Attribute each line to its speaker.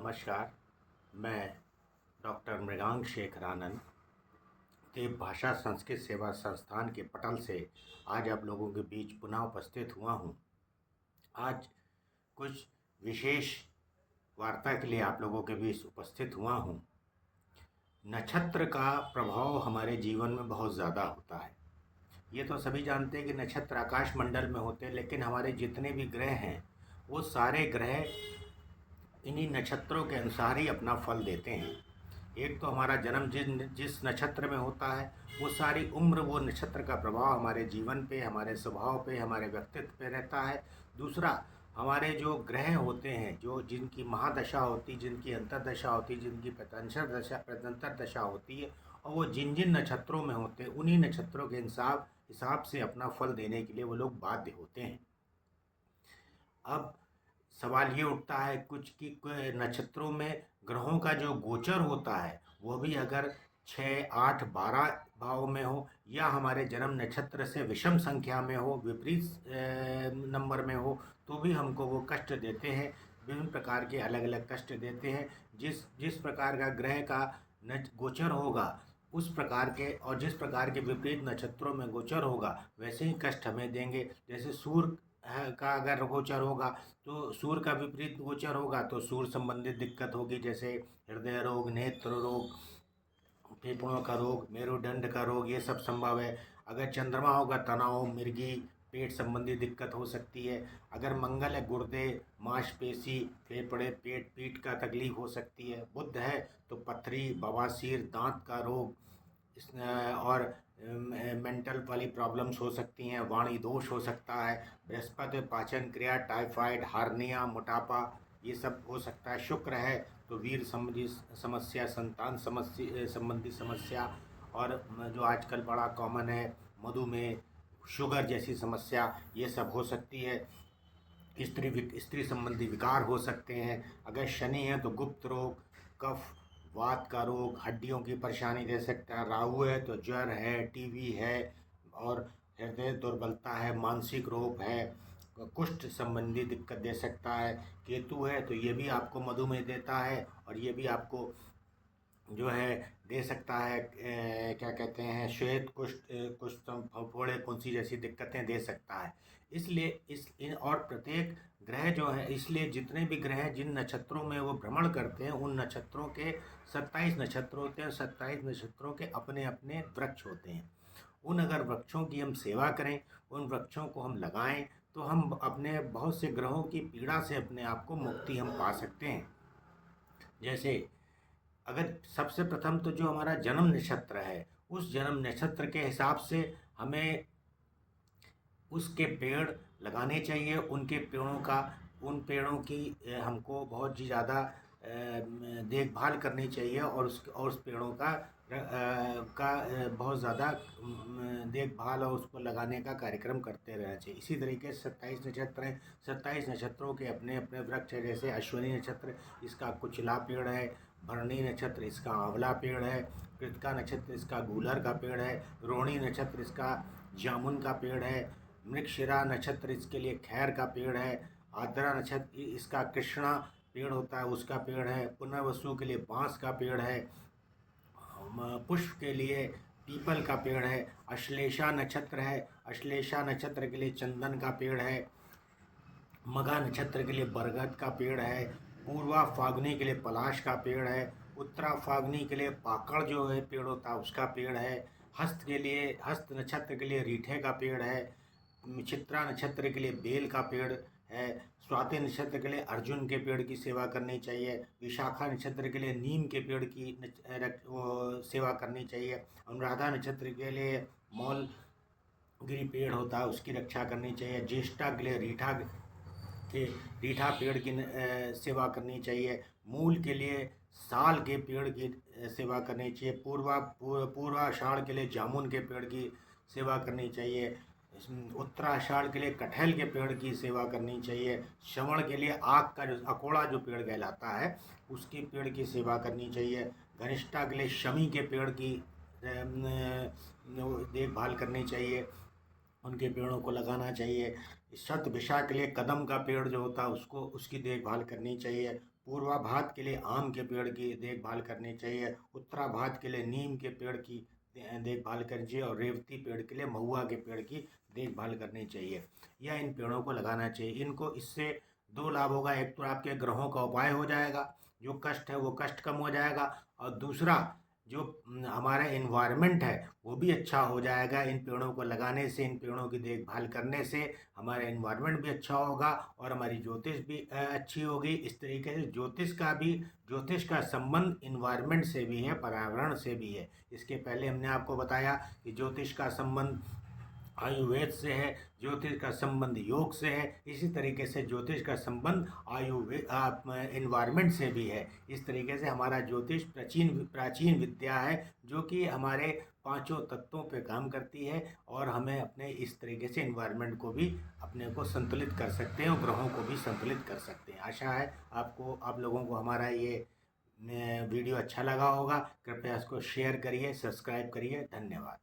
Speaker 1: नमस्कार। मैं डॉक्टर मृगांक शेखर आनंद देव भाषा संस्कृत सेवा संस्थान के पटल से आज आप लोगों के बीच पुनः उपस्थित हुआ हूँ। आज कुछ विशेष वार्ता के लिए आप लोगों के बीच उपस्थित हुआ हूँ। नक्षत्र का प्रभाव हमारे जीवन में बहुत ज़्यादा होता है। ये तो सभी जानते हैं कि नक्षत्र आकाश मंडल में होते हैं, लेकिन हमारे जितने भी ग्रह हैं वो सारे ग्रह इन्हीं नक्षत्रों के अनुसार ही अपना फल देते हैं। एक तो हमारा जन्म जिस नक्षत्र में होता है वो सारी उम्र वो नक्षत्र का प्रभाव हमारे जीवन पे, हमारे स्वभाव पे, हमारे व्यक्तित्व पे रहता है। दूसरा, हमारे जो ग्रह होते हैं, जो जिनकी महादशा होती, जिनकी अंतर्दशा होती, जिनकी प्रत्यंतर दशा होती है, और वो जिन जिन नक्षत्रों में होते हैं उन्हीं नक्षत्रों के हिसाब से अपना फल देने के लिए वो लोग बाध्य होते हैं। अब सवाल ये उठता है कुछ कि नक्षत्रों में ग्रहों का जो गोचर होता है वो भी अगर 6, 8, 12 भाव में हो, या हमारे जन्म नक्षत्र से विषम संख्या में हो, विपरीत नंबर में हो, तो भी हमको वो कष्ट देते हैं। विभिन्न प्रकार के अलग अलग कष्ट देते हैं। जिस जिस प्रकार का ग्रह का गोचर होगा उस प्रकार के, और जिस प्रकार के विपरीत नक्षत्रों में गोचर होगा वैसे ही कष्ट हमें देंगे। जैसे सूर्य का अगर गोचर होगा तो सूर्य का विपरीत गोचर होगा तो सूर्य संबंधित दिक्कत होगी, जैसे हृदय रोग, नेत्र रोग, फेफड़ों का रोग, मेरुदंड का रोग, ये सब संभव है। अगर चंद्रमा होगा तनाव, मिर्गी, पेट संबंधी दिक्कत हो सकती है। अगर मंगल है गुर्दे, मांसपेशी, फेफड़े, पेट, पीठ का तकलीफ हो सकती है। बुध है तो पथरी, बवासीर, दांत का रोग, और मेंटल वाली प्रॉब्लम्स हो सकती हैं। वाणी दोष हो सकता है। बृहस्पति पाचन क्रिया, टाइफाइड, हार्निया, मोटापा, ये सब हो सकता है। शुक्र है तो वीर संबंधी समस्या, संतान संबंधी समस्या, और जो आजकल बड़ा कॉमन है मधुमेह, शुगर जैसी समस्या, ये सब हो सकती है। स्त्री संबंधी विकार हो सकते हैं। अगर शनि है तो गुप्त रोग, कफ, वात का रोग, हड्डियों की परेशानी दे सकता है। राहु है तो ज्वर है, टीबी है, और हृदय दुर्बलता है, मानसिक रोग है, कुष्ठ संबंधी दिक्कत दे सकता है। केतु है तो ये भी आपको मधुमेह देता है, और ये भी आपको जो है दे सकता है क्या कहते हैं, श्वेत कुष्ठ, फोड़े, फुंसी जैसी दिक्कतें दे सकता है। इसलिए और प्रत्येक ग्रह जो है, इसलिए जितने भी ग्रह जिन नक्षत्रों में वो भ्रमण करते हैं उन नक्षत्रों के 27 नक्षत्र होते हैं। 27 नक्षत्रों के अपने अपने वृक्ष होते हैं। उन अगर वृक्षों की हम सेवा करें, उन वृक्षों को हम लगाएं, तो हम अपने बहुत से ग्रहों की पीड़ा से अपने आप को मुक्ति हम पा सकते हैं। जैसे अगर सबसे प्रथम तो जो हमारा जन्म नक्षत्र है उस जन्म नक्षत्र के हिसाब से हमें उसके पेड़ लगाने चाहिए। उनके पेड़ों का, उन पेड़ों की हमको बहुत ही ज़्यादा देखभाल करनी चाहिए, और उस पेड़ों का बहुत ज़्यादा देखभाल और उसको लगाने का कार्यक्रम करते रहना चाहिए। इसी तरीके से 27 नक्षत्र हैं। 27 नक्षत्रों के अपने अपने वृक्ष है। जैसे अश्विनी नक्षत्र, इसका कुचला पेड़ है। भरणी नक्षत्र, इसका आंवला पेड़ है। कृतिका नक्षत्र, इसका गूलर का पेड़ है। रोहिणी नक्षत्र, इसका जामुन का पेड़ है। मृगशिरा नक्षत्र, इसके लिए खैर का पेड़ है। आर्द्रा नक्षत्र, इसका कृष्णा पेड़ होता है, उसका पेड़ है। पुनर्वसु के लिए बांस का पेड़ है। पुष्प के लिए पीपल का पेड़ है। अश्लेषा नक्षत्र है, अश्लेषा नक्षत्र के लिए चंदन का पेड़ है। मघा नक्षत्र के लिए बरगद का पेड़ है। पूर्वा फागुनी के लिए पलाश का पेड़ है। उत्तरा फागुनी के लिए पाकड़ जो है पेड़ होता है उसका पेड़ है। हस्त नक्षत्र के लिए रीठे का पेड़ है। चित्रा नक्षत्र के लिए बेल का पेड़ है। स्वाति नक्षत्र के लिए अर्जुन के पेड़ की सेवा करनी चाहिए। विशाखा नक्षत्र के लिए नीम के पेड़ की सेवा करनी चाहिए। अनुराधा नक्षत्र के लिए मौल गिरी पेड़ होता है उसकी रक्षा करनी चाहिए। ज्येष्ठा के लिए रीठा पेड़ की सेवा करनी चाहिए। मूल के लिए साल के पेड़ की सेवा करनी चाहिए। पूर्वाषाढ़ के लिए जामुन के पेड़ की सेवा करनी चाहिए। उत्तराषाढ़ के लिए कटहल के पेड़ की सेवा करनी चाहिए। श्रवण के लिए आक का जो अकोड़ा जो पेड़ कहलाता है उसके पेड़ की सेवा करनी चाहिए। घनिष्ठा के लिए शमी के पेड़ की देखभाल करनी चाहिए, उनके पेड़ों को लगाना चाहिए। शतभिषा के लिए कदम का पेड़ जो होता है उसकी देखभाल करनी चाहिए। पूर्वाभाद्र के लिए आम के पेड़ की देखभाल करनी चाहिए, उत्तराभाद्र के लिए नीम के पेड़ की देखभाल करनी चाहिए और रेवती पेड़ के लिए महुआ के पेड़ की देखभाल करनी चाहिए। या इन पेड़ों को लगाना चाहिए। इनको इससे दो लाभ होगा, एक तो आपके ग्रहों का उपाय हो जाएगा, जो कष्ट है वो कष्ट कम हो जाएगा, और दूसरा जो हमारा एनवायरनमेंट है वो भी अच्छा हो जाएगा। इन पेड़ों को लगाने से, इन पेड़ों की देखभाल करने से हमारा एनवायरनमेंट भी अच्छा होगा और हमारी ज्योतिष भी अच्छी होगी। इस तरीके से ज्योतिष का संबंध एनवायरनमेंट से भी है, पर्यावरण से भी है। इसके पहले हमने आपको बताया कि ज्योतिष का संबंध आयुर्वेद से है, ज्योतिष का संबंध योग से है, इसी तरीके से ज्योतिष का संबंध एनवायरनमेंट से भी है। इस तरीके से हमारा ज्योतिष प्राचीन विद्या है, जो कि हमारे पांचों तत्वों पे काम करती है और हमें अपने इस तरीके से एनवायरनमेंट को भी अपने को संतुलित कर सकते हैं और ग्रहों को भी संतुलित कर सकते हैं। आशा है आप लोगों को हमारा ये वीडियो अच्छा लगा होगा। कृपया इसको शेयर करिए, सब्सक्राइब करिए। धन्यवाद।